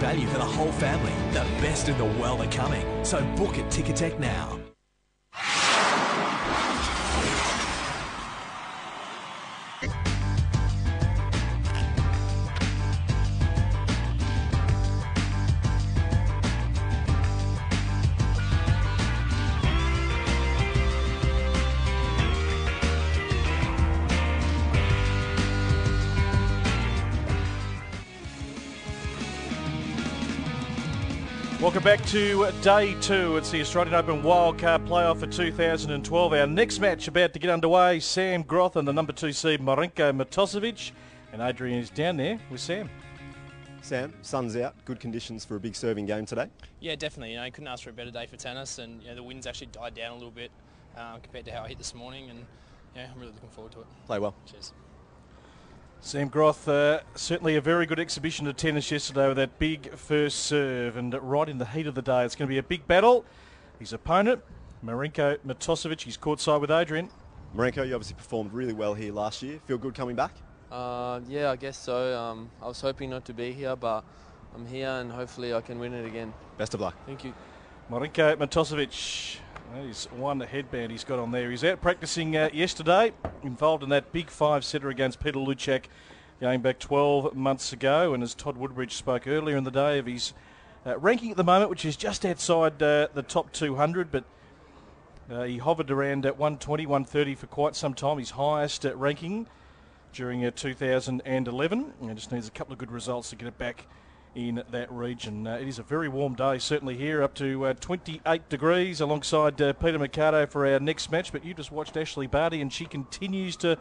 value for the whole family. The best in the world are coming, so book at Ticketek now. Welcome back to day two. It's the Australian Open Wildcard Playoff for 2012. Our next match about to get underway. Sam Groth and the number 2 seed Marinko Matosevic. And Adrian is down there with Sam. Sam, sun's out. Good conditions for a big serving game today. Yeah, definitely. Couldn't ask for a better day for tennis, and the wind's actually died down a little bit compared to how I hit this morning, and I'm really looking forward to it. Play well. Cheers. Sam Groth, certainly a very good exhibition of tennis yesterday with that big first serve, and right in the heat of the day, it's going to be a big battle. His opponent, Marinko Matosevic, he's courtside with Adrian. Marinko, you obviously performed really well here last year. Feel good coming back? Yeah, I guess so. I was hoping not to be here, but I'm here and hopefully I can win it again. Best of luck. Thank you. Marinko Matosevic, he's one headband he's got on there. He's out practicing yesterday, involved in that big 5-setter against Peter Luchak going back 12 months ago. And as Todd Woodbridge spoke earlier in the day of his ranking at the moment, which is just outside the top 200, but he hovered around at 120, 130 for quite some time, his highest ranking during 2011. And just needs a couple of good results to get it back in that region. It is a very warm day, certainly here, up to 28 degrees alongside Peter Mercado for our next match. But you just watched Ashley Barty, and she continues to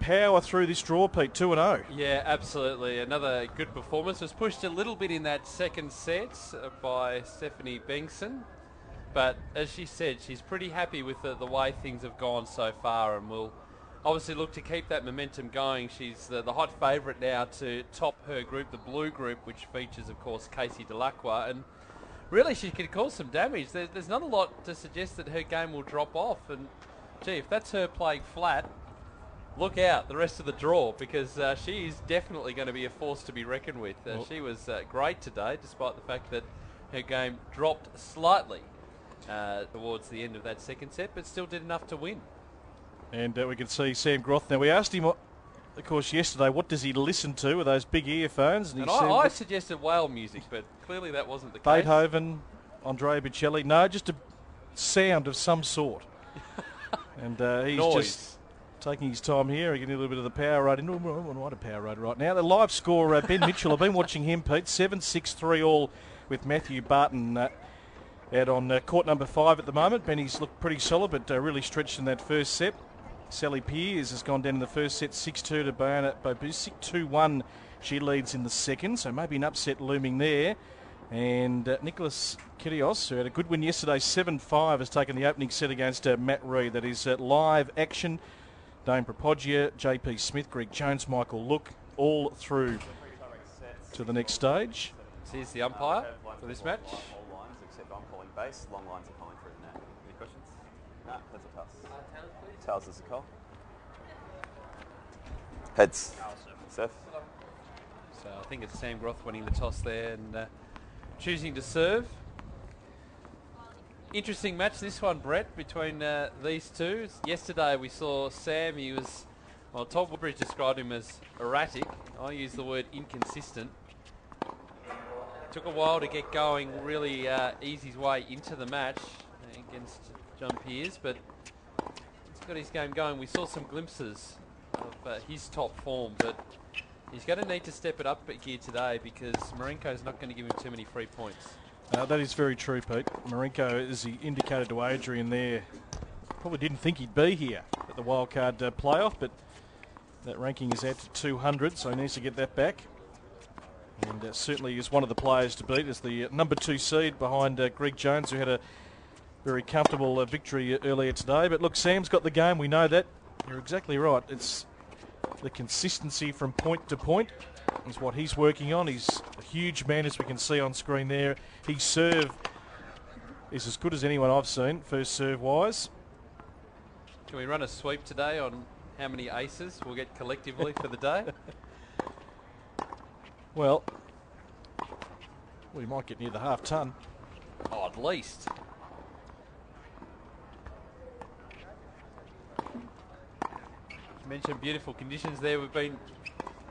power through this draw, Pete, 2-0. Yeah, absolutely. Another good performance. Was pushed a little bit in that second set by Stephanie Bengtson. But as she said, she's pretty happy with the way things have gone so far, and will obviously look to keep that momentum going. She's the hot favourite now to top her group, the blue group, which features, of course, Casey Delacroix. And really, she could cause some damage. There's not a lot to suggest that her game will drop off. And, gee, if that's her playing flat, look out the rest of the draw, because she is definitely going to be a force to be reckoned with. She was great today, despite the fact that her game dropped slightly towards the end of that second set, but still did enough to win. And we can see Sam Groth. Now, we asked him, of course, yesterday, what does he listen to with those big earphones? And I suggested whale music, but clearly that wasn't the case. Beethoven, Andrea Bocelli. No, just a sound of some sort. And he's just taking his time here. Getting a little bit of the power rate. I'm on a power rate right now. The live score, Ben Mitchell, I've been watching him, Pete. 7-6-3 all with Matthew Barton out on court number 5 at the moment. Benny's looked pretty solid, but really stretched in that first set. Sally Piers has gone down in the first set, 6-2 to Bayana Bobusic. 2-1 she leads in the second, so maybe an upset looming there. And Nicholas Kyrgios, who had a good win yesterday, 7-5, has taken the opening set against Matt Reid. That is live action. Dane Propoggia, JP Smith, Greg Jones, Michael Look, all through to the next stage. So here's the umpire for this match. All lines, except I'm calling base. Long lines are calling through the net. Any questions? No, that's a toss. Tails is a call. Heads. Seth. So I think it's Sam Groth winning the toss there and choosing to serve. Interesting match, this one, Brett, between these two. Yesterday we saw Sam. He was, well, Todd Woodbridge described him as erratic. I use the word inconsistent. Took a while to get going, really ease his way into the match against John Peers, but he's got his game going. We saw some glimpses of his top form, but he's going to need to step it up a gear today, because Marinko's not going to give him too many free points. That is very true, Pete. Marinko, as he indicated to Adrian there, probably didn't think he'd be here at the wildcard playoff, but that ranking is out to 200, so he needs to get that back. And certainly is one of the players to beat as the number 2 seed behind Greg Jones, who had a very comfortable victory earlier today. But look, Sam's got the game. We know that. You're exactly right. It's the consistency from point to point is what he's working on. He's a huge man, as we can see on screen there. His serve is as good as anyone I've seen, first serve-wise. Can we run a sweep today on how many aces we'll get collectively for the day? Well, Well, he might get near the half ton. Oh, at least. You mentioned beautiful conditions there. We've been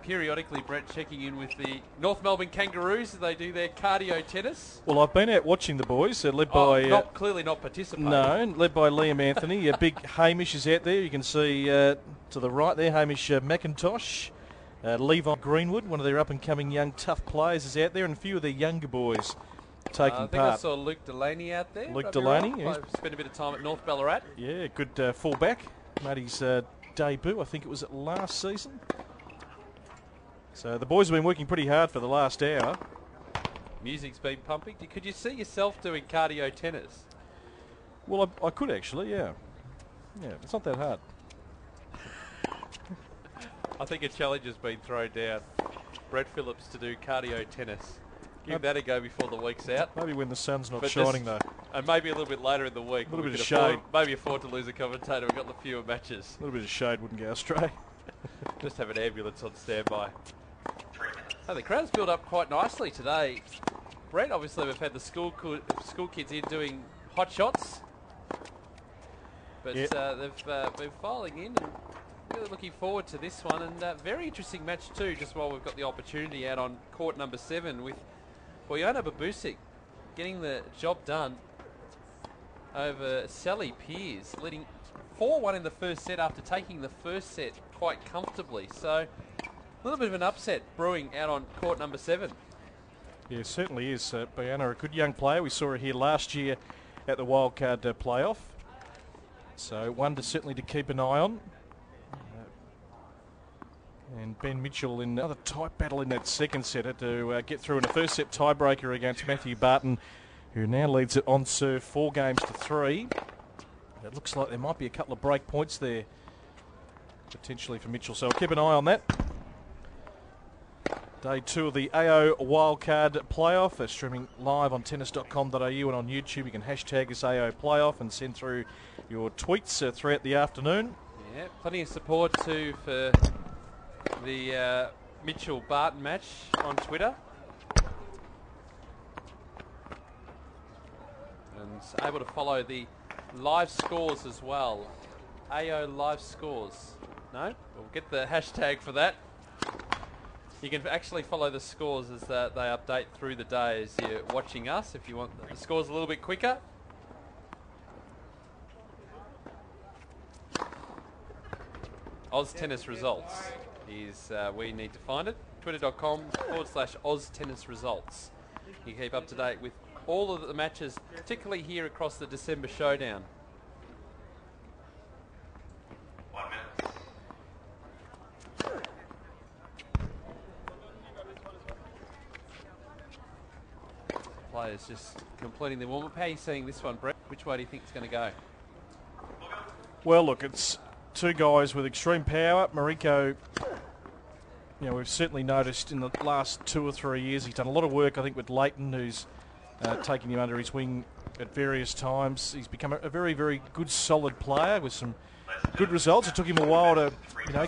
periodically, Brett, checking in with the North Melbourne Kangaroos as they do their cardio tennis. Well, I've been out watching the boys, led by... clearly not participating. No, led by Liam Anthony. Big Hamish is out there. You can see to the right there, Hamish McIntosh. Levi Greenwood, one of their up-and-coming young tough players, is out there, and a few of their younger boys taking I think part. I saw Luke Delaney out there. Luke Delaney, right? Spent a bit of time at North Ballarat. Yeah, good fullback. Made his debut, I think it was last season. So the boys have been working pretty hard for the last hour. Music's been pumping. Could you see yourself doing cardio tennis? Well, I could actually, yeah. Yeah, it's not that hard. I think a challenge has been thrown down. Brett Phillips to do cardio tennis. Give that a go before the week's out. Maybe when the sun's not shining, though. And maybe a little bit later in the week. A little bit of shade. Maybe afford to lose a commentator. We've got the fewer matches. A little bit of shade wouldn't go astray. Just have an ambulance on standby. Oh, the crowd's built up quite nicely today. Brett, obviously we've had the school kids in doing hot shots. But yep. They've been filing in and really looking forward to this one. And very interesting match too, just while we've got the opportunity out on court number 7 with Bojana Babusic getting the job done over Sally Pearce, leading 4-1 in the first set after taking the first set quite comfortably. So a little bit of an upset brewing out on court number 7. Yeah, it certainly is. Bojana, a good young player. We saw her here last year at the wildcard playoff. So one certainly to keep an eye on. And Ben Mitchell in another tight battle in that second set to get through in a first set tiebreaker against Matthew Barton, who now leads it on serve 4-3. It looks like there might be a couple of break points there potentially for Mitchell, so I'll keep an eye on that. Day 2 of the AO Wildcard Playoff, streaming live on tennis.com.au and on YouTube. You can hashtag us AO Playoff and send through your tweets throughout the afternoon. Yeah, plenty of support too for the Mitchell-Barton match on Twitter. And able to follow the live scores as well. AO live scores. No? We'll get the hashtag for that. You can actually follow the scores as they update through the day as you're watching us if you want the scores a little bit quicker. Oz Tennis Results is where you need to find it. Twitter.com/Oz Tennis Results. You keep up to date with all of the matches, particularly here across the December showdown. 1 minute. Players just completing their warm-up. How are you seeing this one, Brett? Which way do you think it's going to go? Well, look, it's two guys with extreme power. Marinko, you know, we've certainly noticed in the last 2 or 3 years, he's done a lot of work, I think, with Leighton, who's taking him under his wing at various times. He's become a very, very good, solid player with some good results. It took him a while to, you know,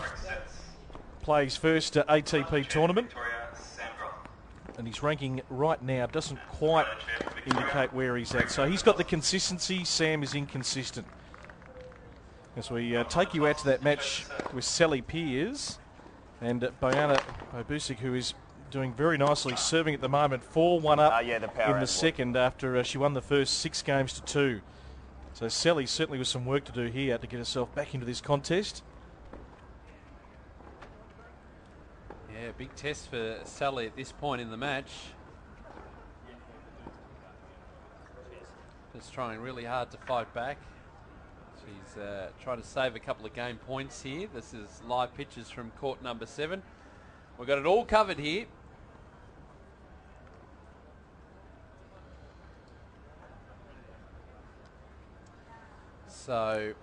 play his first ATP tournament. And his ranking right now doesn't quite indicate where he's at. So he's got the consistency. Sam is inconsistent. As we take you out to that match with Sally Pearce and Bojana Babusic, who is doing very nicely, serving at the moment, 4-1 up in the second after she won the first 6-2. So Sally certainly with some work to do here to get herself back into this contest. Yeah, big test for Sally at this point in the match. Just trying really hard to fight back. She's trying to save a couple of game points here. This is live pictures from court number 7. We've got it all covered here. So,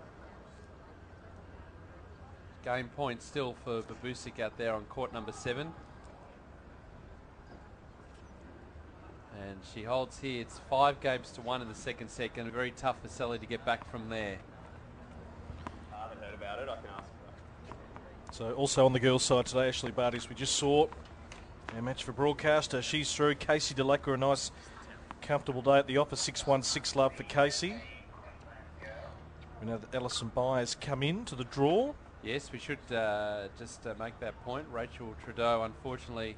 game point still for Babusic out there on court number 7. And she holds here. It's 5-1 in the second set. Going to be very tough for Sally to get back from there. I haven't heard about it. I can ask. So also on the girls' side today, Ashley Barty, as we just saw, Our match for broadcaster, she's through. Casey Delacqua, a nice, comfortable day at the office. 6-1-6 love for Casey. We know that Alison Byers come in to the draw. Yes, we should just make that point. Rachel Trudeau, unfortunately,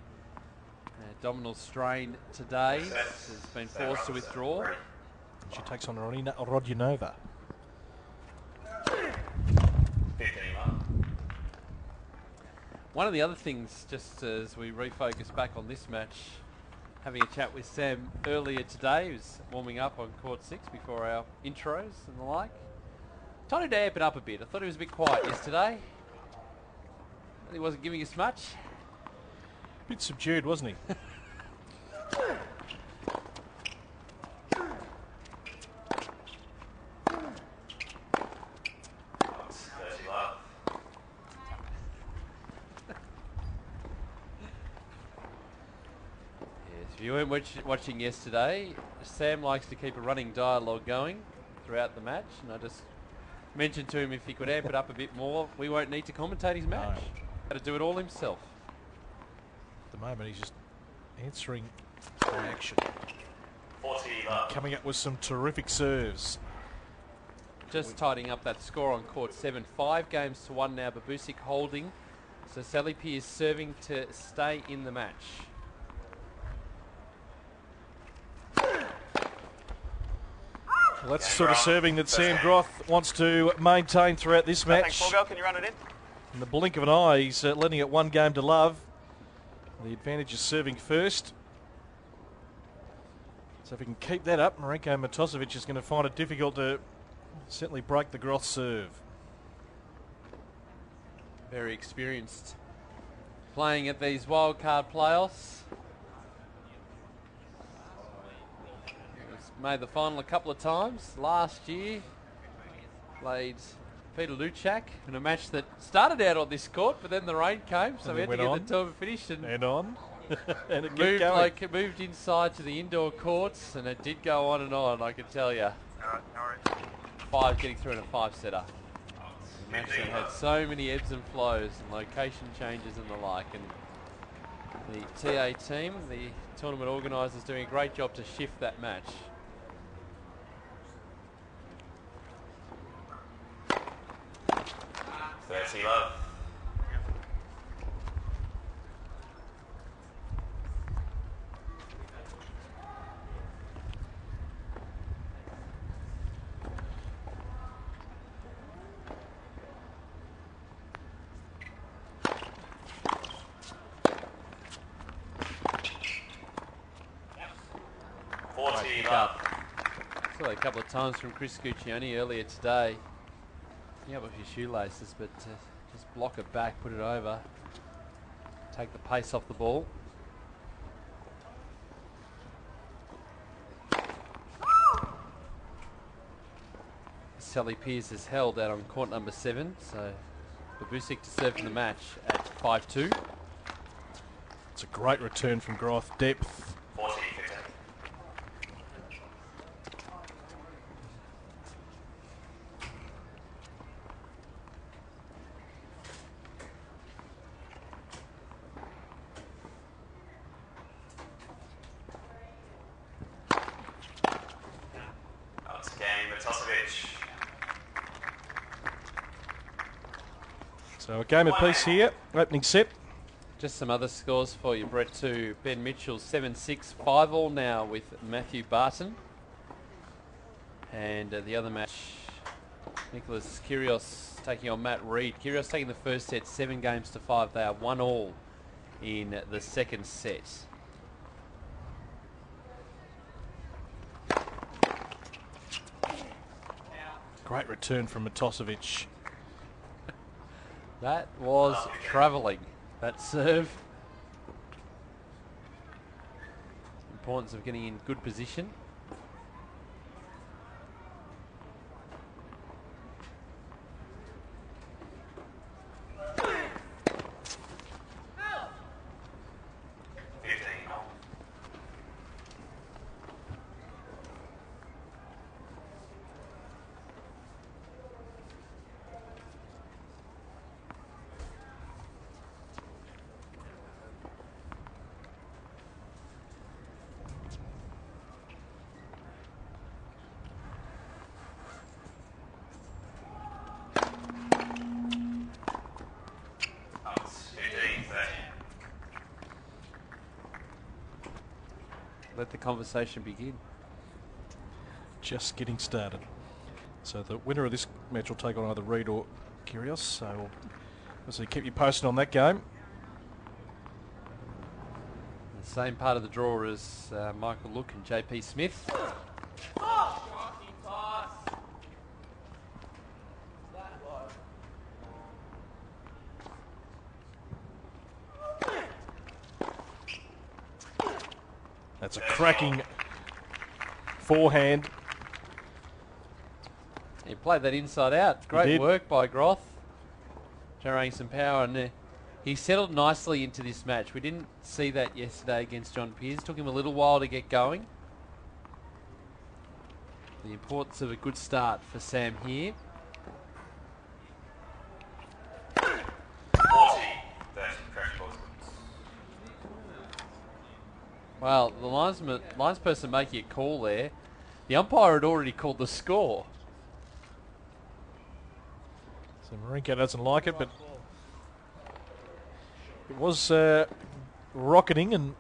abdominal strain today, has been forced to withdraw. She takes on Rodionova. One of the other things, just as we refocus back on this match, having a chat with Sam earlier today, he was warming up on court 6 before our intros and the like. Told him to amp it up a bit. I thought he was a bit quiet yesterday. He wasn't giving us much. A bit subdued, wasn't he? If you weren't watching yesterday, Sam likes to keep a running dialogue going throughout the match, and I just mentioned to him if he could amp it up a bit more, we won't need to commentate his match. Got to do it all himself. At the moment, he's just answering the action. Coming up with some terrific serves. Just tidying up that score on court 7. 5 games to 1 now. Babusic holding. So Sally Pierce serving to stay in the match. Well, that's the sort of serving that Sam Groth wants to maintain throughout this match. Thanks, Paul. Can you run it in? In the blink of an eye, he's letting it 1 game to love. The advantage is serving first. So if he can keep that up, Marinko Matosevic is going to find it difficult to certainly break the Groth serve. Very experienced playing at these wildcard playoffs. Made the final a couple of times. Last year, played Peter Luchak in a match that started out on this court, but then the rain came, so we had to get the tournament finished. And on. And it moved, kept going. it moved inside to the indoor courts, and it did go on and on, I can tell you. 5 getting through in a 5-setter. The match that had so many ebbs and flows and location changes and the like. And the TA team, the tournament organisers, doing a great job to shift that match. Love. Saw a couple of times from Chris Guccione earlier today. Yeah, with his shoelaces, but just block it back, put it over, take the pace off the ball. Sally Pierce is held out on court number 7, so Babusic to serve in the match at 5-2. It's a great return from Groth. Depth. 14-15. So a game apiece here, opening set. Just some other scores for you, Brett, too. Ben Mitchell 7-6, 5-all now with Matthew Barton. And the other match, Nicholas Kyrgios taking on Matt Reed. Kyrgios taking the first set, 7 games to 5. They are 1-all in the second set. Great return from Matosevic. That was travelling, that serve. Importance of getting in good position. let the conversation begin. Just getting started. So the winner of this match will take on either Reed or Kyrgios. So we'll obviously keep you posted on that game. The same part of the draw as Michael Look and JP Smith. That's a cracking forehand. He played that inside out. Great work by Groth. Generating some power, and he settled nicely into this match. We didn't see that yesterday against John Peers. Took him a little while to get going. The importance of a good start for Sam here. Well, the linesperson making a call there. The umpire had already called the score. So Marinko doesn't like it, but it was rocketing, and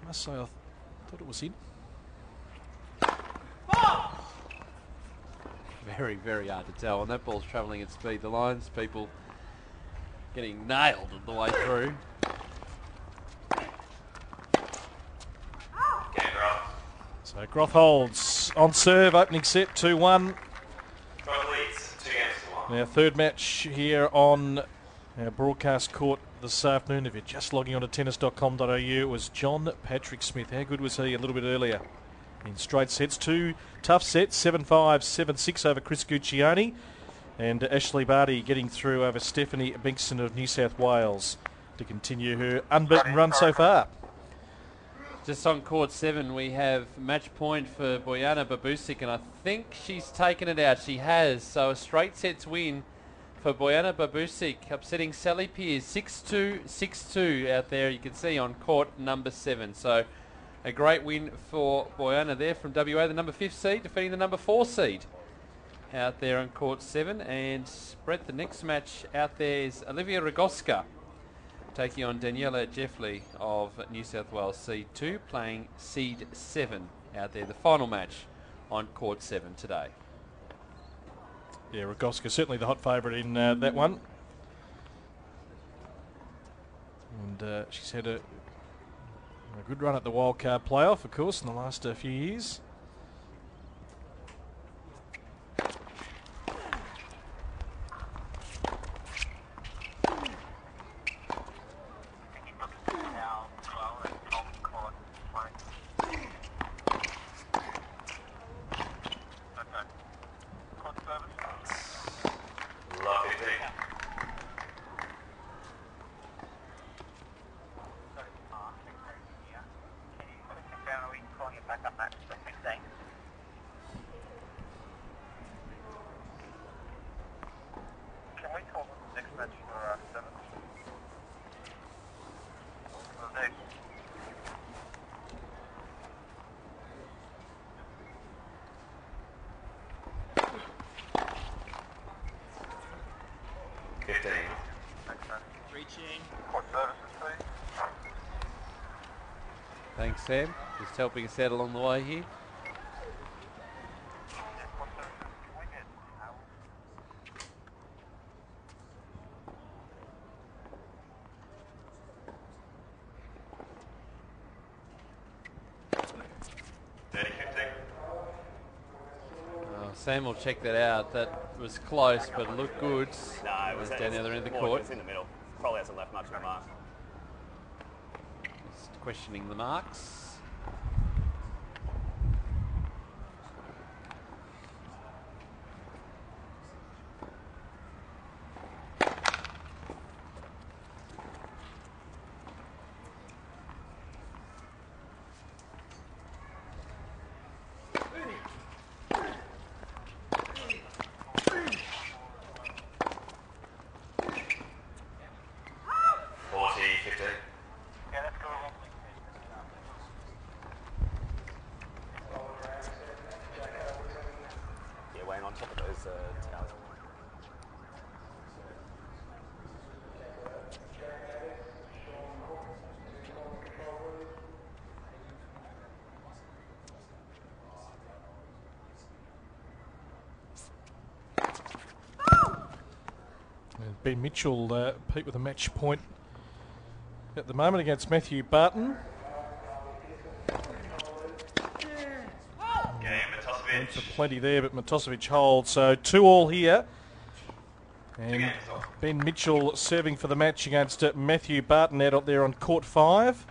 I must say I thought it was in. Very, very hard to tell. And that ball's travelling at speed. The lines people getting nailed on the way through. So Groth holds on serve, opening set 2-1. Now third match here on our broadcast court this afternoon. If you're just logging on to tennis.com.au, it was John Patrick Smith. How good was he a little bit earlier? In straight sets, 2 tough sets, 7-5, 7-6 over Chris Guccione. And Ashley Barty getting through over Stephanie Binkson of New South Wales to continue her unbeaten run so far. Just on court 7, we have match point for Bojana Babusic, and I think she's taken it out. She has. So a straight sets win for Bojana Babusic, upsetting Sally Peers 6-2, 6-2 out there. You can see on court number 7. So a great win for Bojana there from WA, the number 5 seed, defeating the number 4 seed out there on court 7. And Brett, the next match out there is Olivia Rogoska taking on Daniela Jeffley of New South Wales Seed 2, playing Seed 7 out there. The final match on court 7 today. Yeah, Rogoska certainly the hot favourite in that one. And she's had a good run at the wildcard playoff, of course, in the last few years. Thanks, Sam. Just helping us out along the way here. Sam will check that out. That was close, but it looked good. No, it was down the other end of the more court. just in the middle. Probably hasn't left much of a mark. Just questioning the marks. On top of those towers. Ben Mitchell, Pete, with a match point at the moment against Matthew Barton. Went for plenty there, but Matosevic holds. So 2-2 here. And Ben Mitchell serving for the match against Matthew Barton out up there on court 5.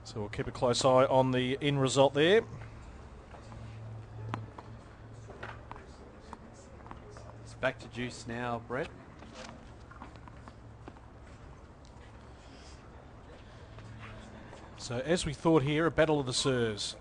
So we'll keep a close eye on the end result there. It's back to juice now, Brett. So as we thought here, a battle of the serves.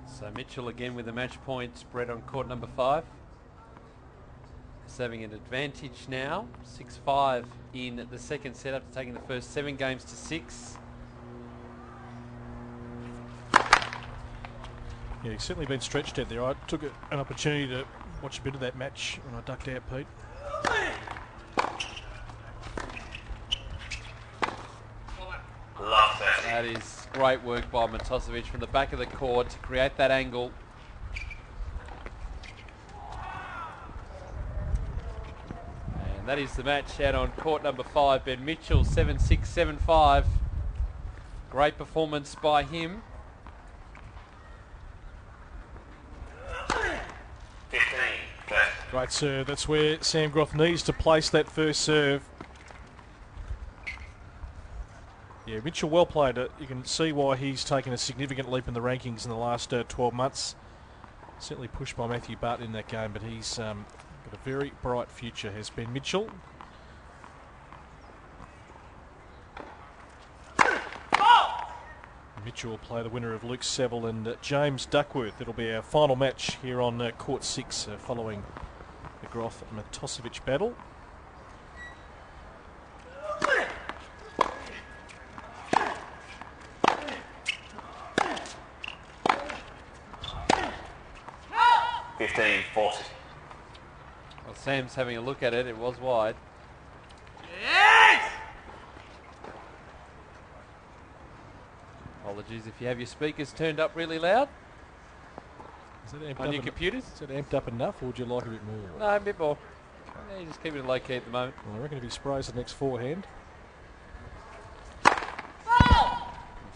So Mitchell again with the match point, Brett on court number 5. He's having an advantage now, 6-5 in the second set after taking the first 7 games to 6. Yeah, he's certainly been stretched out there. I took an opportunity to watch a bit of that match when I ducked out, Pete. That is great work by Matosevic from the back of the court to create that angle. And that is the match out on court number 5. Ben Mitchell, 7-6, 7-5. Great performance by him. 15. Great serve. That's where Sam Groth needs to place that first serve. Yeah, Mitchell well played. You can see why he's taken a significant leap in the rankings in the last 12 months. Certainly pushed by Matthew Barton in that game, but he's got a very bright future, has Ben Mitchell. Mitchell will play the winner of Luke Saville and James Duckworth. It'll be our final match here on court 6 following the Groth-Matosevic battle. Well, Sam's having a look at it. It was wide. Yes! Apologies if you have your speakers turned up really loud Is that amped on up your computers. Is that amped up enough, or would you like a bit more? No, a bit more. Yeah, just keep it low key at the moment. Well, I reckon if he sprays the next forehand. He's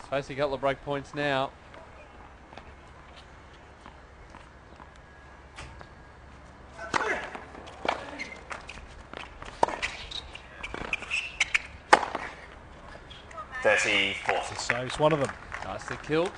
facing a couple of break points now. He saves one of them. Nicely killed.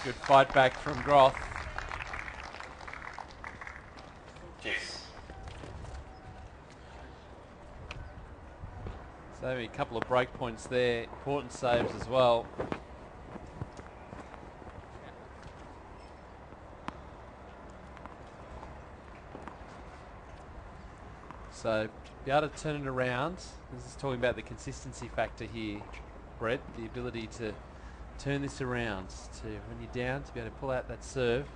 Good fight back from Groth. So a couple of break points there. Important saves as well. So be able to turn it around. This is talking about the consistency factor here, Brett. The ability to turn this around to when you're down to be able to pull out that serve.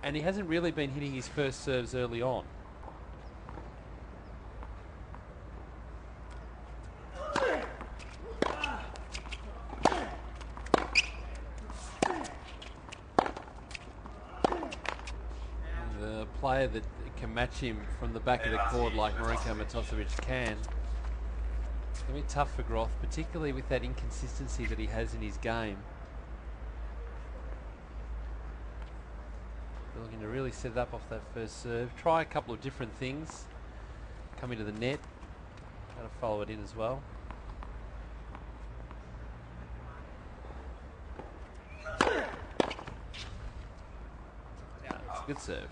And he hasn't really been hitting his first serves early on. The player that can match him from the back of the court like Marinko Matosevic can. It's going to be tough for Groth, particularly with that inconsistency that he has in his game. They're looking to really set it up off that first serve. Try a couple of different things. Come into the net. Got to follow it in as well. It's a good serve.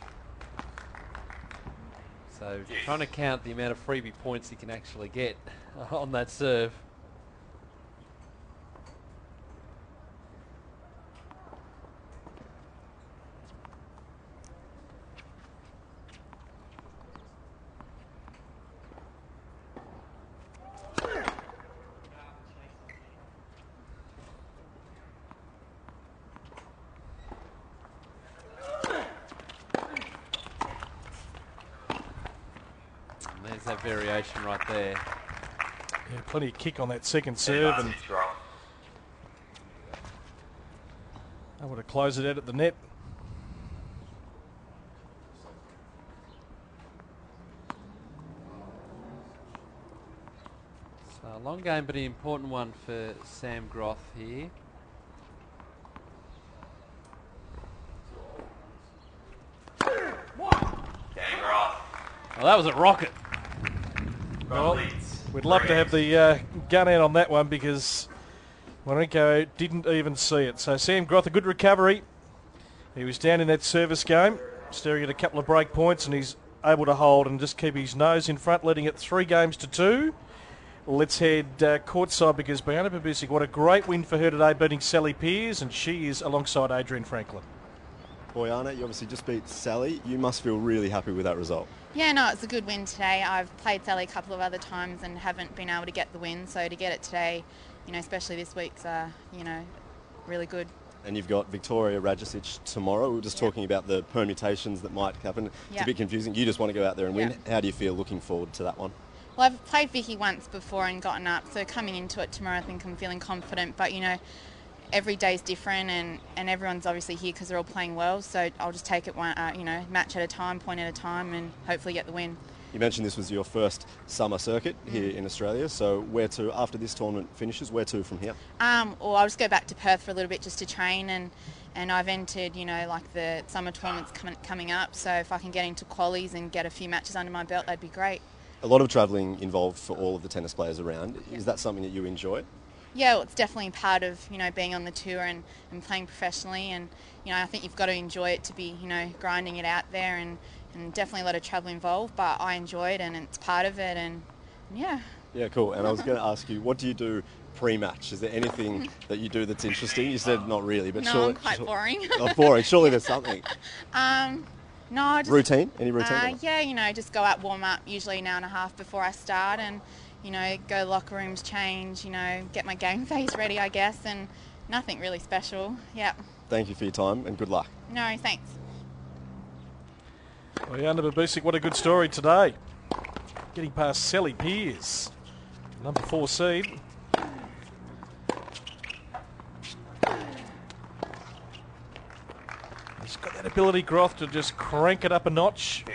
So trying to count the amount of freebie points he can actually get on that serve. There's that variation right there. Yeah, plenty of kick on that second serve, and able to close it out at the net. So a long game, but an important one for Sam Groth here. Well, that was a rocket. Well, we'd love to have the gun out on that one because Marinko didn't even see it. So Sam Groth, a good recovery. He was down in that service game, staring at a couple of break points, and he's able to hold and just keep his nose in front, letting it 3-2. Let's head courtside because Bojana Babusik, what a great win for her today, beating Sally Peers, and she is alongside Adrian Franklin. Bojana, you obviously just beat Sally. You must feel really happy with that result. Yeah, no, it's a good win today. I've played Sally a couple of other times and haven't been able to get the win. So to get it today, you know, especially this week's, you know, really good. And you've got Victoria Rajicic tomorrow. We were just talking about the permutations that might happen. It's a bit confusing. You just want to go out there and win. How do you feel looking forward to that one? Well, I've played Vicky once before and gotten up. So coming into it tomorrow, I think I'm feeling confident. But, you know, every day's different, and everyone's obviously here because they're all playing well. So I'll just take it one, you know, match at a time, point at a time, and hopefully get the win. You mentioned this was your first summer circuit here in Australia. So where to, after this tournament finishes, where to from here? Or I'll just go back to Perth for a little bit just to train, and I've entered, you know, like the summer tournaments coming up. So if I can get into qualies and get a few matches under my belt, that'd be great. A lot of travelling involved for all of the tennis players around. Is that something that you enjoy? Yeah, well, it's definitely part of, you know, being on the tour and playing professionally, and, you know, I think you've got to enjoy it to be, you know, grinding it out there, and definitely a lot of travel involved, but I enjoy it and it's part of it, and yeah. Yeah, cool. And I was going to ask you, what do you do pre-match? Is there anything that you do that's interesting? You said not really, but no, surely... I'm quite boring. Oh, boring. Surely there's something. No, just... Routine? Any routine? Yeah, you know, just go out, warm up, usually an hour and a half before I start, and, you know, go locker rooms, change, you know, get my game face ready, I guess, and nothing really special. Yeah. Thank you for your time and good luck. No, thanks. Bojana Babusik, what a good story today. Getting past Sally Peers, number 4 seed. He's got that ability, Groth, to just crank it up a notch.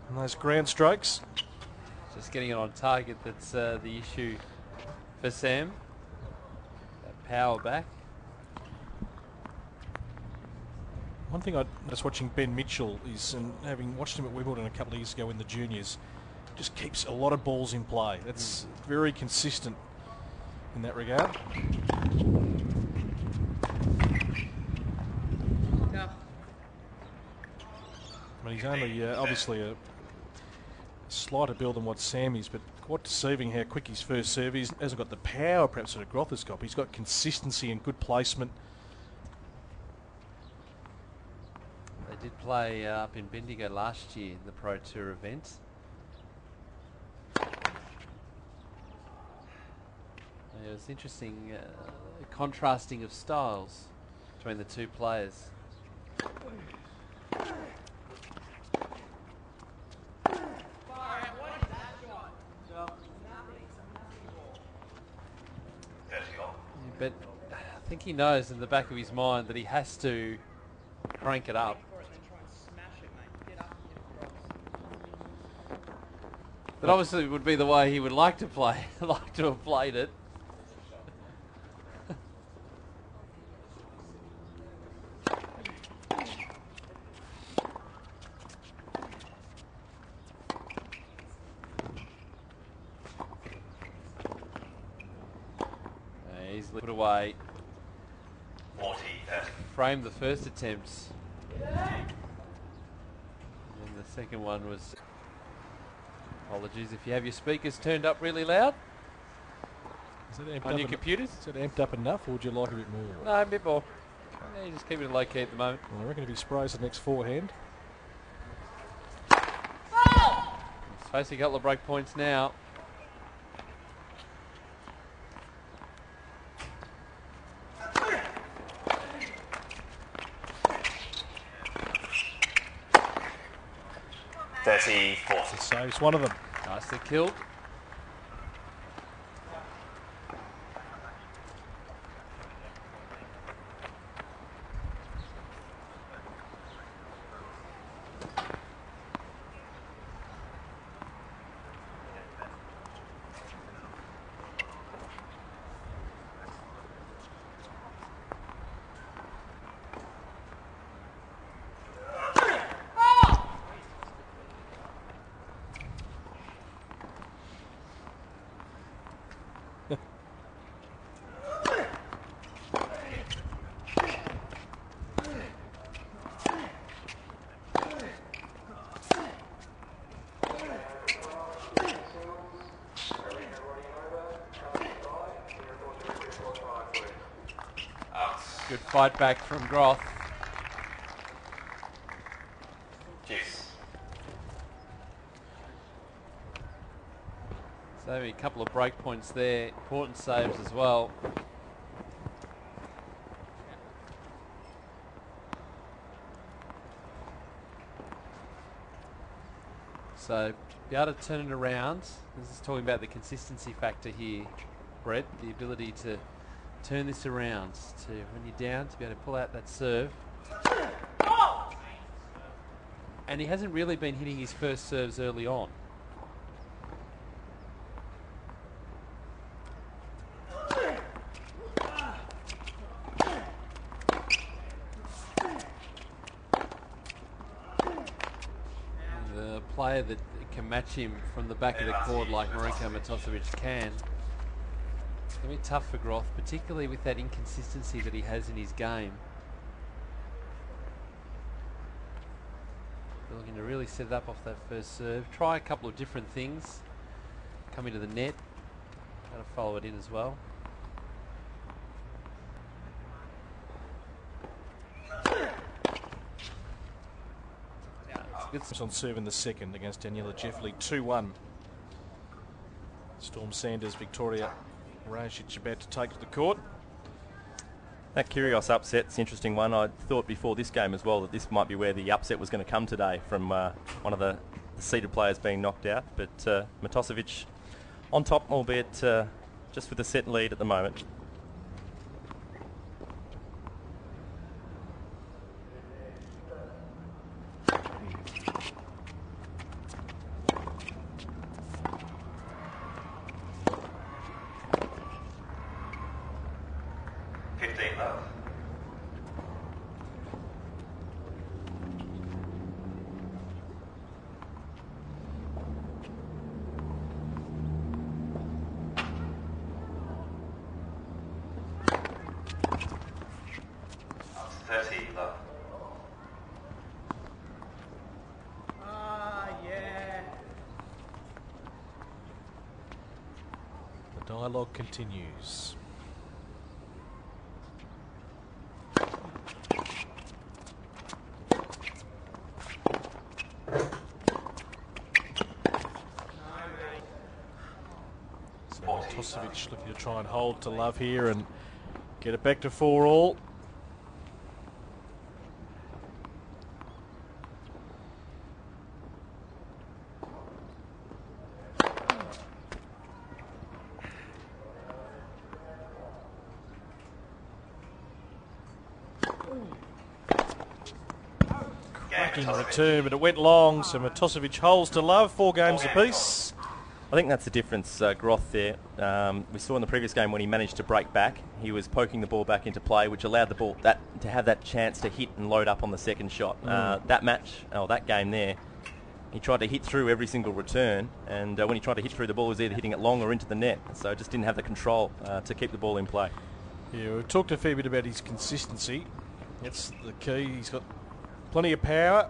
And those ground strokes. Just getting it on target, that's the issue for Sam. That power back. One thing I was watching Ben Mitchell is, and having watched him at Wimbledon a couple of years ago in the juniors, just keeps a lot of balls in play. That's very consistent in that regard. But he's only obviously a slighter build than what Sam is, but quite deceiving how quick his first serve is. Hasn't got the power perhaps that a Groth has got. He's got consistency and good placement. They did play up in Bendigo last year in the Pro Tour event. It was interesting contrasting of styles between the two players. But I think he knows in the back of his mind that he has to crank it up. But obviously it would be the way he would like to play, like to have played it. Easily put away. 40, 30. Framed the first attempts. And the second one was... Apologies if you have your speakers turned up really loud on your computers. Is it amped up enough, or would you like a bit more? No, a bit more. Yeah, you just keep it low key at the moment. Well, I reckon if he sprays the next forehand. He's facing a couple of break points now. Saves one of them. Nicely killed. Good fight back from Groth. Cheers. So a couple of break points there. Important saves as well. So be able to turn it around. This is talking about the consistency factor here, Brett. The ability to turn this around to when you're down to be able to pull out that serve. And he hasn't really been hitting his first serves early on. The player that can match him from the back of the court like Marinko Matosevic can. It's going to be tough for Groth, particularly with that inconsistency that he has in his game. They're looking to really set it up off that first serve. Try a couple of different things. Come into the net. Got to follow it in as well. It's on serve in the second against Daniela Jeffley, 2-1. Storm Sanders, Victoria Rajic about to take to the court. That Kyrgios upset's an interesting one. I thought before this game as well that this might be where the upset was going to come today from one of the seeded players being knocked out. But Matosevic on top, albeit just with a set lead at the moment. Dialogue continues. So Matosevic looking to try and hold to love here and get it back to 4-all. cracking return, but it went long, so Matosevic holes to love, 4 games apiece. I think that's the difference, Groth there. We saw in the previous game when he managed to break back, he was poking the ball back into play, which allowed the ball to have that chance to hit and load up on the second shot. That game there, he tried to hit through every single return, and when he tried to hit through the ball, he was either hitting it long or into the net, so just didn't have the control to keep the ball in play. Yeah, we've talked a fair bit about his consistency. That's the key. He's got plenty of power.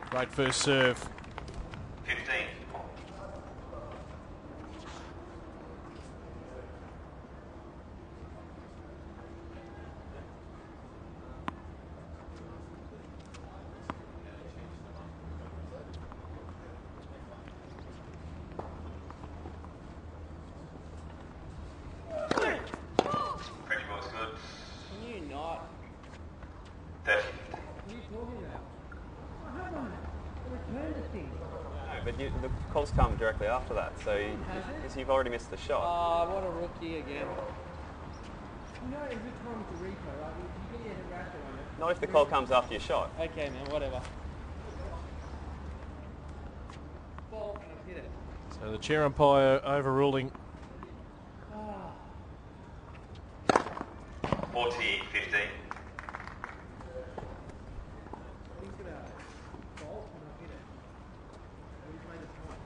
Great first serve. 15. Pretty boy's good. Can you not? 30. What are you talking about? Return the thing. No, but the calls come directly after that, so you've already missed the shot. Oh, what a rookie again. You know every time it's a replay, right? You get your head wrapped around it. Not if the call comes after your shot. Okay, man, whatever. Ball and I've hit it. So the chair umpire overruling. 40, 15. He's gonna bolt and I've hit it. He's made a point.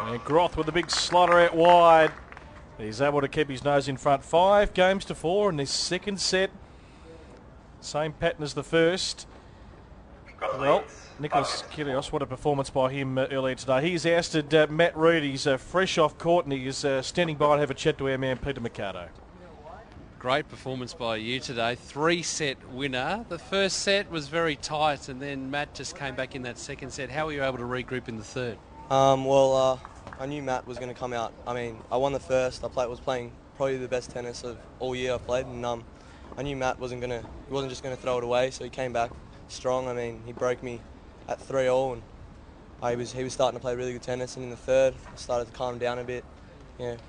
And Groth with a big slaughter out wide. He's able to keep his nose in front. 5 games to 4 in this second set. Same pattern as the first. Well, Nicholas Kyrgios, what a performance by him earlier today. He's ousted Matt Reid. He's fresh off court and he is standing by to have a chat to our man Peter Mercado. Great performance by you today. 3-set winner. The first set was very tight and then Matt just came back in that second set. How were you able to regroup in the third? I knew Matt was going to come out. I mean, I won the first. Was playing probably the best tennis of all year I've played, and I knew Matt wasn't just going to throw it away. So he came back strong. I mean, he broke me at 3-all, and he was starting to play really good tennis. And in the third, I started to calm down a bit,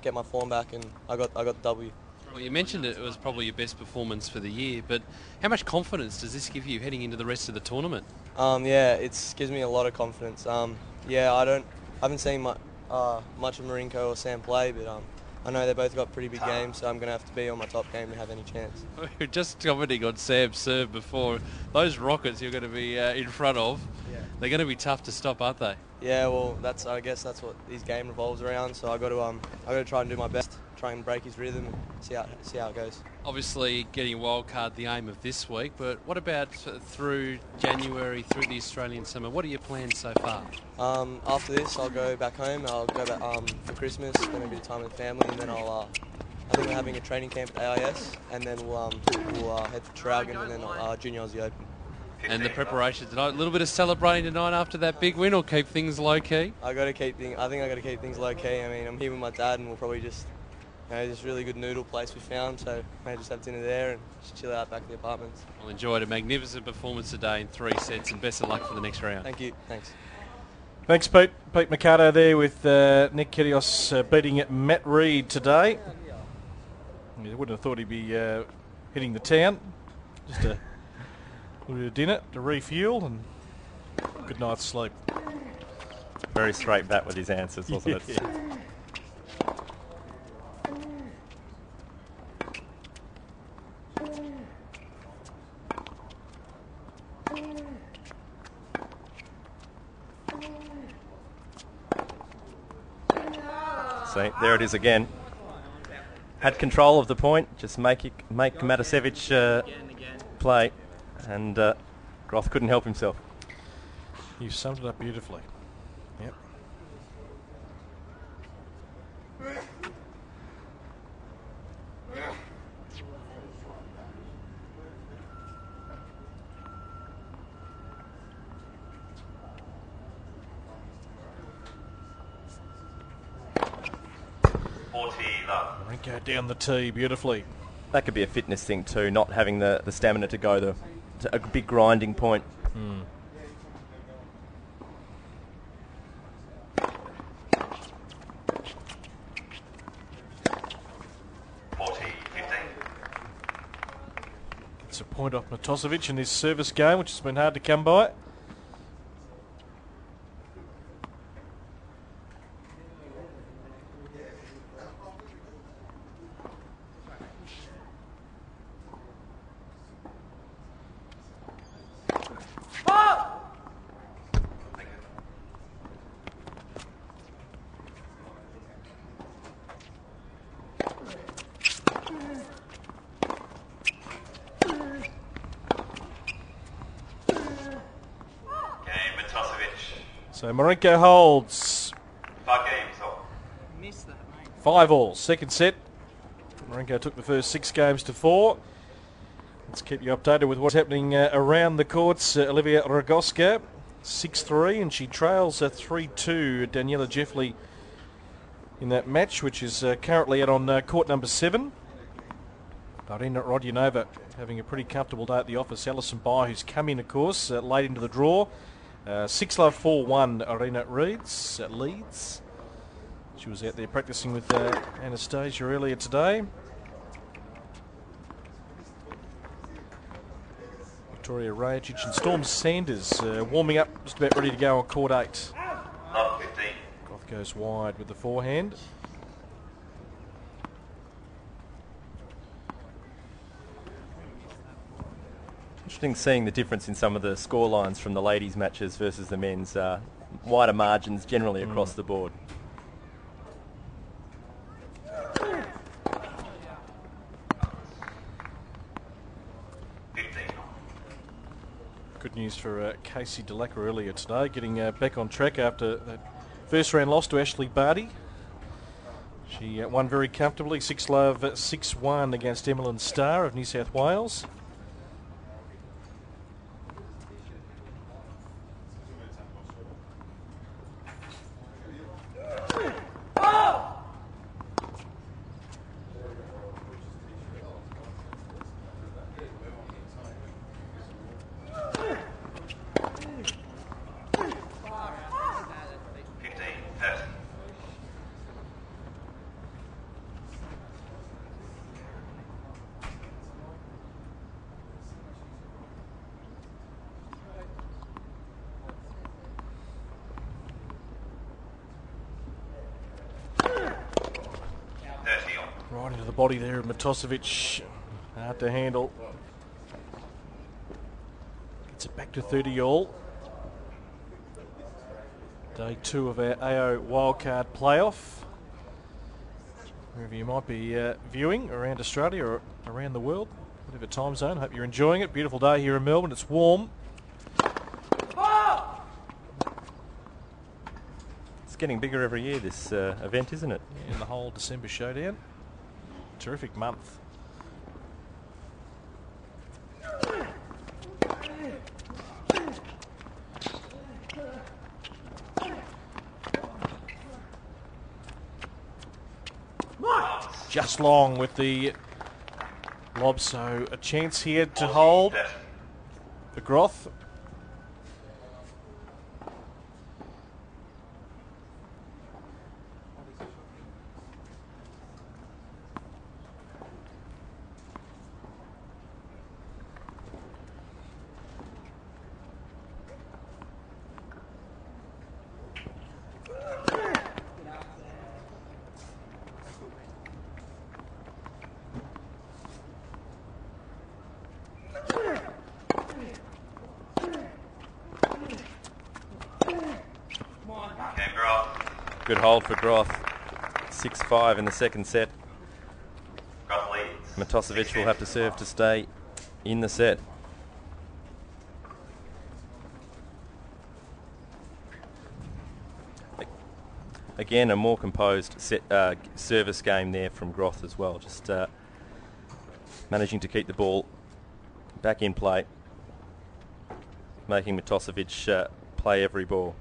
get my form back, and I got the W. Well, you mentioned it was probably your best performance for the year, but how much confidence does this give you heading into the rest of the tournament? It gives me a lot of confidence. I haven't seen much of Marinko or Sam play, but I know they both got pretty big games, so I'm going to have to be on my top game to have any chance. We were just commenting on Sam's serve before. Those rockets you're going to be in front of, they're going to be tough to stop, aren't they? Yeah, well, I guess that's what his game revolves around. So I got to try and do my best, try and break his rhythm, and see how it goes. Obviously, getting a wild card the aim of this week, but what about through January, through the Australian summer? What are your plans so far? After this, I'll go back home. I'll go back for Christmas, spend a bit of time with family, and then I think we're having a training camp at AIS, and then we'll head for Traralgon, and then Junior Aussie Open. And the preparation tonight, a little bit of celebrating tonight after that big win, or keep things low key? I think I got to keep things low key. I mean, I'm here with my dad, and we'll probably just, this really good noodle place we found, so may just have dinner there and just chill out back at the apartments. Well, enjoyed a magnificent performance today in 3 sets, and best of luck for the next round. Thank you. Thanks. Thanks, Pete. Pete Mercado there with Nick Kyrgios beating Matt Reid today. You wouldn't have thought he'd be hitting the town. Just a little bit of dinner to refuel and good night's sleep. Very straight bat with his answers, wasn't it? So there it is again. Had control of the point, just make Matosevic play, and Groth couldn't help himself. You summed it up beautifully. Yep. Marinko down the tee beautifully. That could be a fitness thing too, not having the stamina to go to a big grinding point. Hmm. It's a point off Matosevic in his service game, which has been hard to come by. So Marinko holds 5 all. Second set. Marinko took the first 6 games to 4. Let's keep you updated with what's happening around the courts. Olivia Rogoska 6-3, and she trails 3-2 Daniela Jeffley in that match, which is currently out on court number 7. Irina Rodionova having a pretty comfortable day at the office. Alison Bye, who's come in, of course, late into the draw. 6-love 4-1 Irina leads. She was out there practicing with Anastasia earlier today. Victoria Rajic and Storm Sanders warming up, just about ready to go on court 8. Groth goes wide with the forehand. Interesting seeing the difference in some of the score lines from the ladies' matches versus the men's. Wider margins generally across the board. Good news for Casey Delacker earlier today, getting back on track after that first round loss to Ashley Barty. She won very comfortably, 6-love 6-1 against Emmeline Starr of New South Wales. Right into the body there of Matosevic. Hard to handle. Gets it back to 30 all. Day 2 of our AO Wildcard Playoff. Wherever you might be viewing around Australia or around the world, whatever time zone. Hope you're enjoying it. Beautiful day here in Melbourne. It's warm. It's getting bigger every year, this event, isn't it? Yeah, the whole December showdown. Terrific month. Just long with the lob, so a chance here to hold the Groth. Good hold for Groth. 6-5 in the second set. Matosevic will have to serve to stay in the set. Again, a more composed service game there from Groth as well. Just managing to keep the ball back in play, making Matosevic play every ball.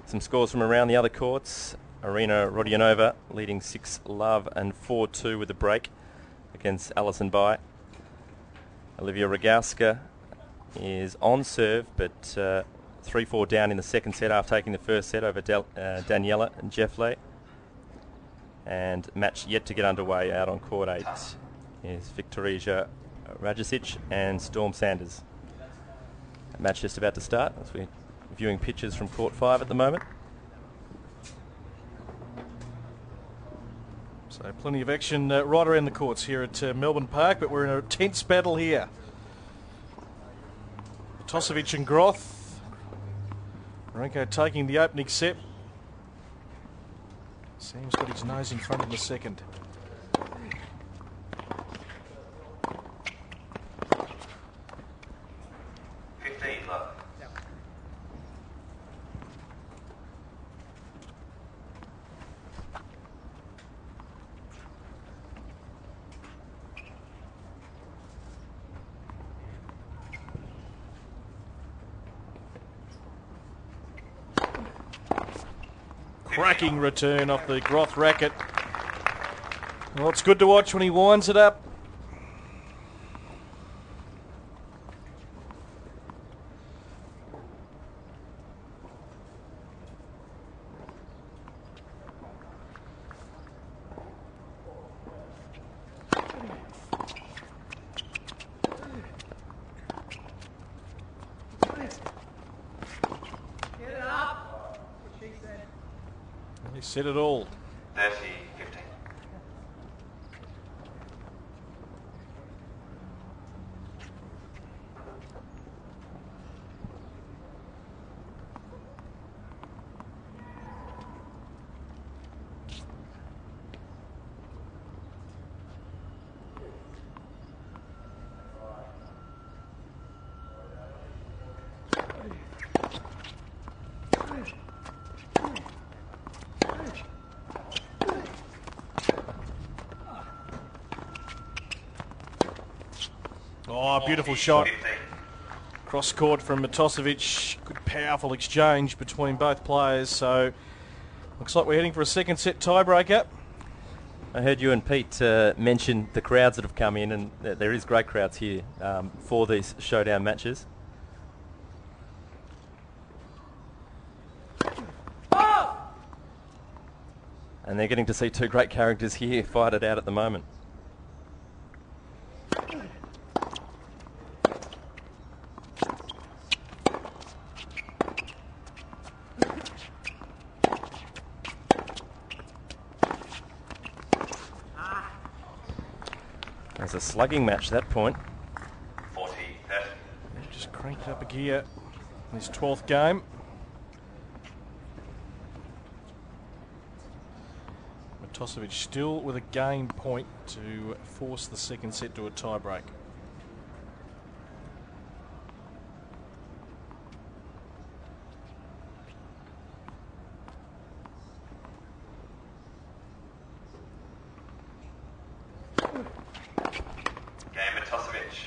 Some scores from around the other courts. Arina Rodionova leading 6-love and 4-2 with a break against Alison Bai. Olivia Rogowska is on serve, but 3-4 down in the second set after taking the first set over Daniela Jeffley. And match yet to get underway out on court 8 is Victoria Rajicic and Storm Sanders. Match just about to start as we're viewing pictures from court 5 at the moment. So plenty of action right around the courts here at Melbourne Park, but we're in a tense battle here. Matosevic and Groth. Marinko taking the opening set. Sam's got his nose in front in the second. Cracking return off the Groth racket. Well, it's good to watch when he winds it up. Said it all. 30-15. Oh, beautiful shot. Cross court from Matosevic. Good, powerful exchange between both players. So, looks like we're heading for a second set tiebreaker. I heard you and Pete mention the crowds that have come in, and there is great crowds here for these showdown matches. And they're getting to see two great characters here fight it out at the moment. There's a slugging match at that point. 40-30. Just cranked up a gear in his 12th game. Matosevic still with a game point to force the second set to a tiebreak.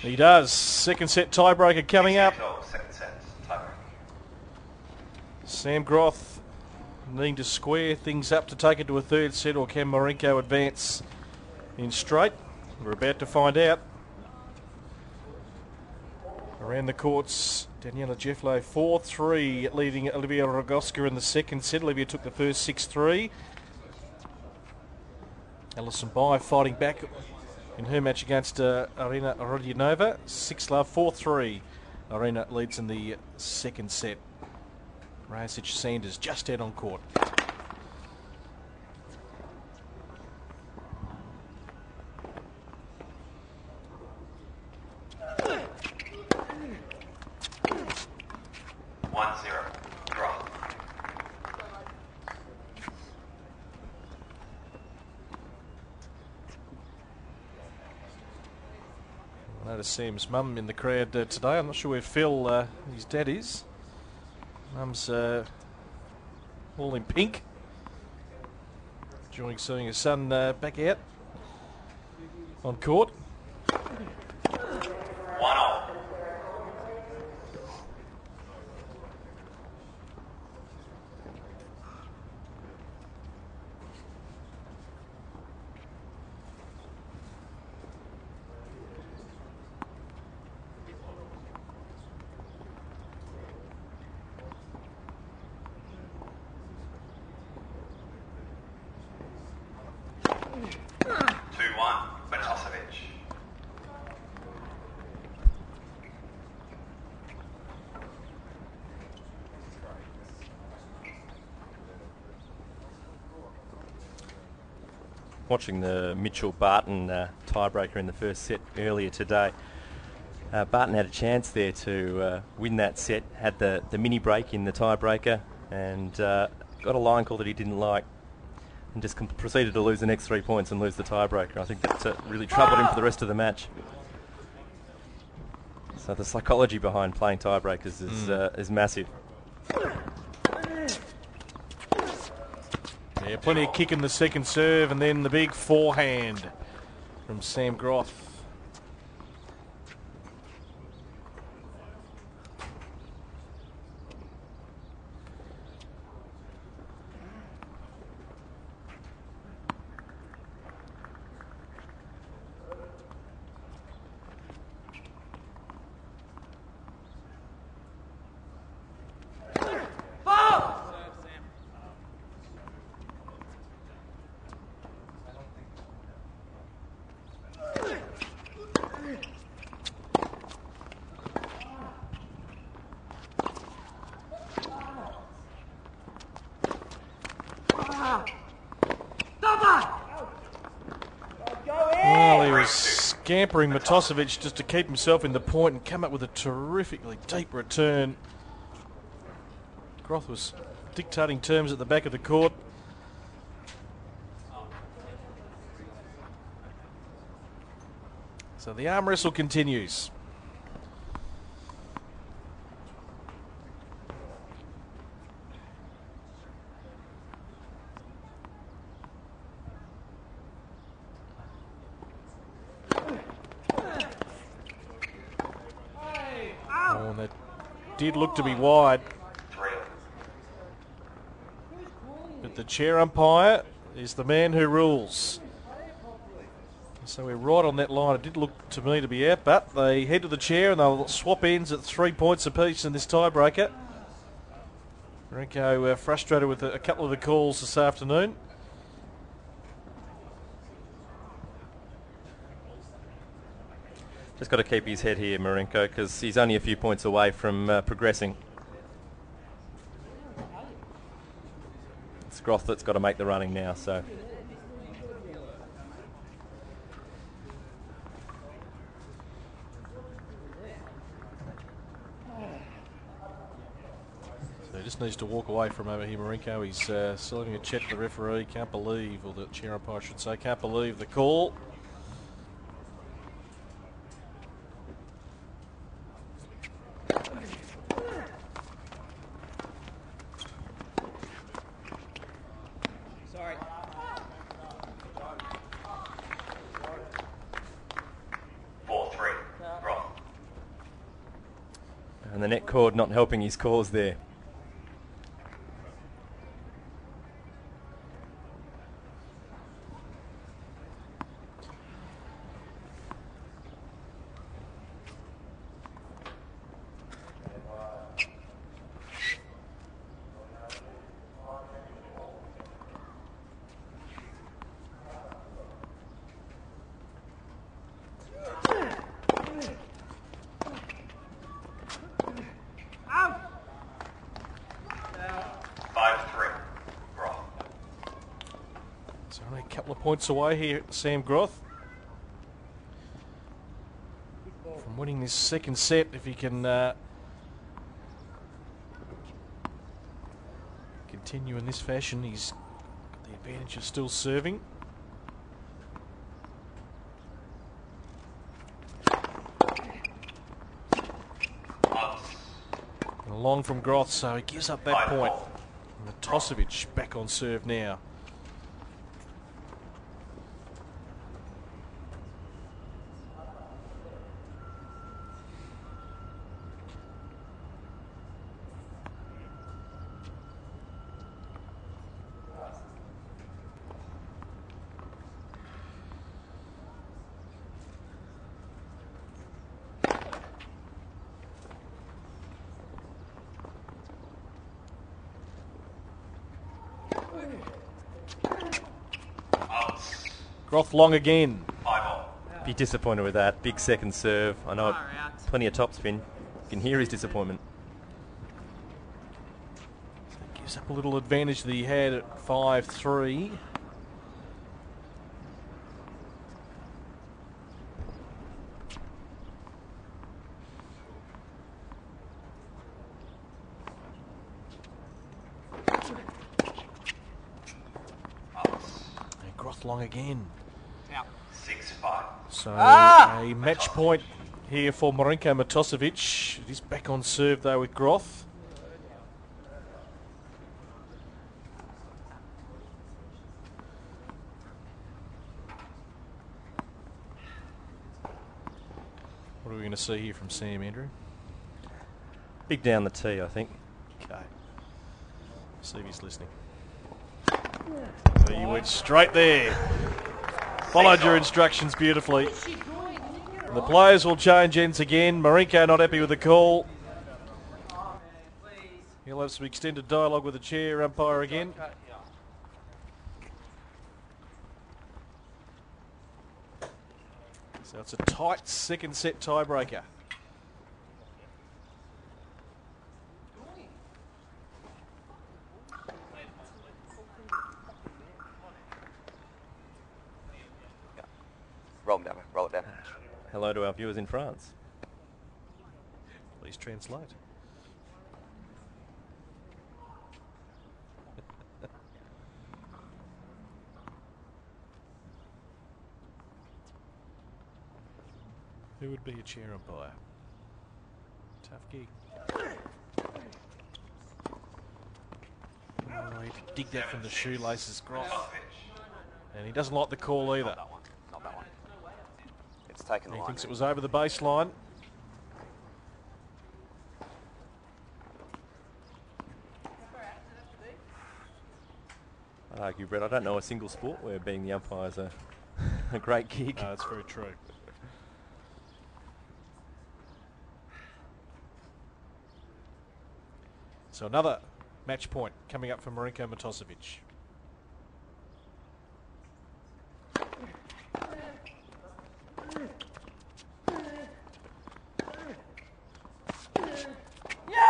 He does. Second set tiebreaker coming up. Second set tiebreaker. Sam Groth needing to square things up to take it to a third set, or can Marinko advance in straight? We're about to find out. Around the courts, Daniela Jeffley 4-3, leading Olivia Rogowska in the second set. Olivia took the first 6-3. Alison Bai fighting back in her match against Arina Rodionova. 6-love, 4-3. Arina leads in the second set. Rajicic Sanders just out on court. I noticed Sam's mum in the crowd today. I'm not sure where Phil, his dad, is. Mum's all in pink. Enjoying seeing his son back out on court. 1-all. Matosevic. Watching the Mitchell-Barton tiebreaker in the first set earlier today. Barton had a chance there to win that set, had the mini break in the tiebreaker, and got a line call that he didn't like, and just proceeded to lose the next 3 points and lose the tiebreaker. I think that really troubled him for the rest of the match. So the psychology behind playing tiebreakers is massive. Yeah, plenty of kick in the second serve, and then the big forehand from Sam Groth. Well, he was scampering Matosevic just to keep himself in the point and come up with a terrifically deep return. Groth was dictating terms at the back of the court. So the arm wrestle continues. Oh, and that did look to be wide. But the chair umpire is the man who rules. So we're right on that line. It did look to me to be out, but they head to the chair and they'll swap ends at 3 points apiece in this tiebreaker. Marinko frustrated with a couple of the calls this afternoon. Just got to keep his head here, Marinko, because he's only a few points away from progressing. It's Groth that's got to make the running now, so... So he just needs to walk away from over here, Marinko. He's still having a chat to the referee. Can't believe, or the chair umpire should say, can't believe the call. Sorry. And the net cord not helping his cause there. Points away here, Sam Groth, from winning this second set. If he can continue in this fashion, he's got the advantage of still serving. Long from Groth, so he gives up that point. Matosevic back on serve now. Groth long again. Be disappointed with that. Big second serve. I know plenty of topspin. You can hear his disappointment. So it gives up a little advantage that he had at 5-3. Groth long again. 6-5. So a match point here for Marinko Matosevic. It is back on serve though with Groth. What are we going to see here from Sam, Andrew? Big down the tee, I think. Okay. See if he's listening. There you went straight there. Followed your instructions beautifully. The players will change ends again. Marinko not happy with the call. He'll have some extended dialogue with the chair umpire again. So it's a tight second set tiebreaker. Roll them down, roll it down. Hello to our viewers in France. Please translate. Who would be a chair umpire? Tough gig. Oh, he had to dig that from the shoelaces, Groth. And he doesn't like the call either. Not that one. Not that one. It's taken the He line. thinks it was over the baseline. I'd argue, Brett, I don't know a single sport where being the umpire is a great gig. No, that's very true. So another match point coming up for Marinko Matosevic.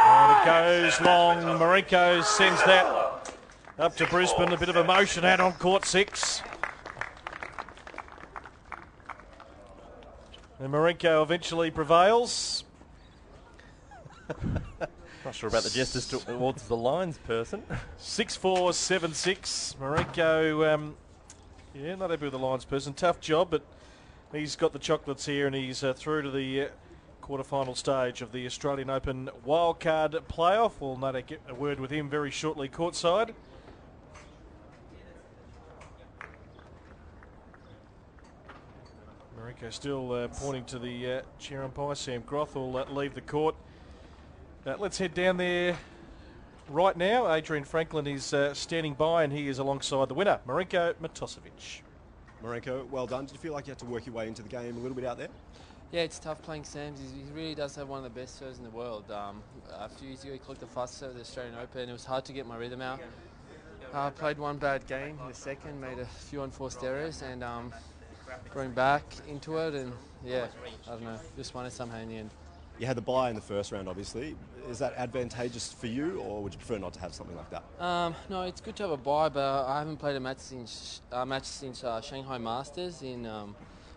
And it goes long. Marinko sends that up to Brisbane. A bit of emotion out on court 6. And Marinko eventually prevails. Not sure about the gestures towards the lines person. 6-4, 7-6. Marinko, yeah, not happy with the lines person. Tough job, but he's got the chocolates here and he's through to the quarterfinal stage of the Australian Open wildcard playoff. We'll no doubt get a word with him very shortly courtside. Marinko still pointing to the chair umpire. Sam Groth will leave the court. Let's head down there right now. Adrian Franklin is standing by and he is alongside the winner, Marinko Matosevic. Marinko, well done. Did you feel like you had to work your way into the game a little bit out there? Yeah, it's tough playing Sam. He really does have one of the best serves in the world. A few years ago, he clicked the fast serve at the Australian Open. It was hard to get my rhythm out. Played one bad game in the second, made a few unforced errors, and going back into it, and yeah, I don't know, just won it somehow in the end. You had the bye in the first round, obviously. Is that advantageous for you, or would you prefer not to have something like that? No, it's good to have a bye, but I haven't played a match since Shanghai Masters in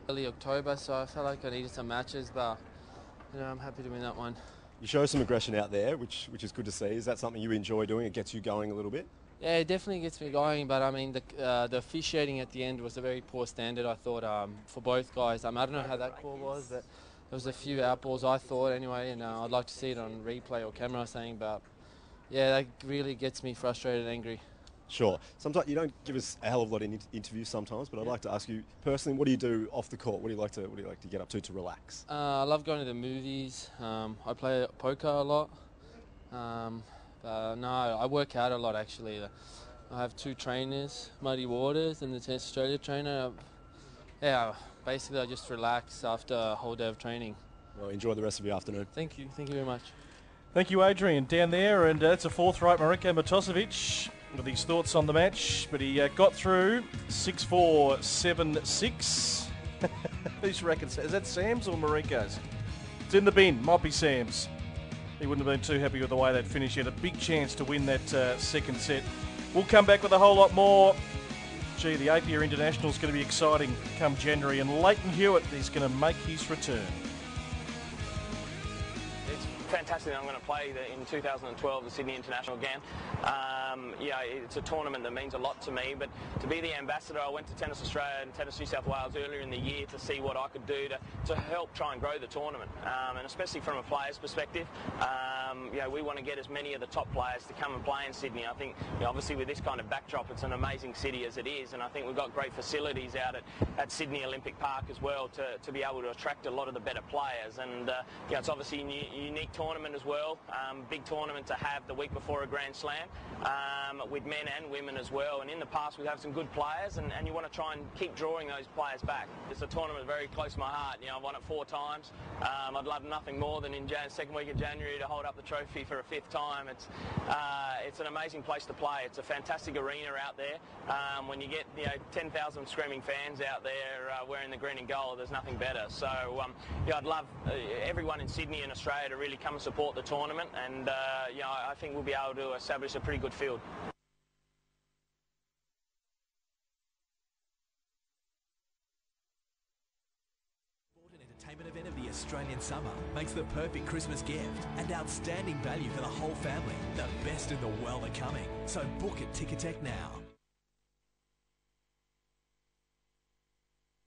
early October, so I felt like I needed some matches, but you know, I'm happy to win that one. You show some aggression out there, which is good to see. Is that something you enjoy doing? It gets you going a little bit? Yeah, it definitely gets me going, but I mean, the officiating at the end was a very poor standard, I thought, for both guys. I don't know how that call was, but was a few outballs, I thought, anyway, and I'd like to see it on replay or camera, saying, but yeah, that really gets me frustrated and angry. Sure. Sometimes you don't give us a hell of a lot in interviews sometimes, but I'd like to ask you personally, what do you do off the court? What do you like to get up to relax? I love going to the movies. I play poker a lot. No, I work out a lot actually. I have 2 trainers, Muddy Waters and the Tennis Australia trainer. Yeah, basically I just relax after a whole day of training. Well, enjoy the rest of your afternoon. Thank you very much. Thank you, Adrian. Down there, and it's a 4th right, Marinko Matosevic with his thoughts on the match, but he got through 6-4, 7-6. Whose racket? Is that Sam's or Marinko's? It's in the bin. Might be Sam's. He wouldn't have been too happy with the way that finished. He had a big chance to win that second set. We'll come back with a whole lot more. Gee, the APIA International is going to be exciting come January, and Leighton Hewitt is going to make his return. Fantastic that I'm going to play in 2012, the Sydney International again. Yeah, it's a tournament that means a lot to me, but to be the ambassador, I went to Tennis Australia and Tennis New South Wales earlier in the year to see what I could do to help try and grow the tournament, and especially from a player's perspective. You know, we want to get as many of the top players to come and play in Sydney. I think, you know, obviously with this kind of backdrop, it's an amazing city as it is, and I think we've got great facilities out at Sydney Olympic Park as well to be able to attract a lot of the better players. And you know, it's obviously a unique tournament as well, big tournament to have the week before a Grand Slam, with men and women as well. And in the past we've had some good players, and you want to try and keep drawing those players back. It's a tournament very close to my heart. You know, I've won it 4 times. I'd love nothing more than in second week of January to hold up the trophy for a 5th time. It's an amazing place to play. It's a fantastic arena out there. When you get 10,000 screaming fans out there wearing the green and gold, there's nothing better. So yeah, I'd love everyone in Sydney and Australia to really come and support the tournament, and you know, I think we'll be able to establish a pretty good field. Entertainment event of the Australian summer makes the perfect Christmas gift and outstanding value for the whole family. The best in the world are coming, so book at Ticketek now.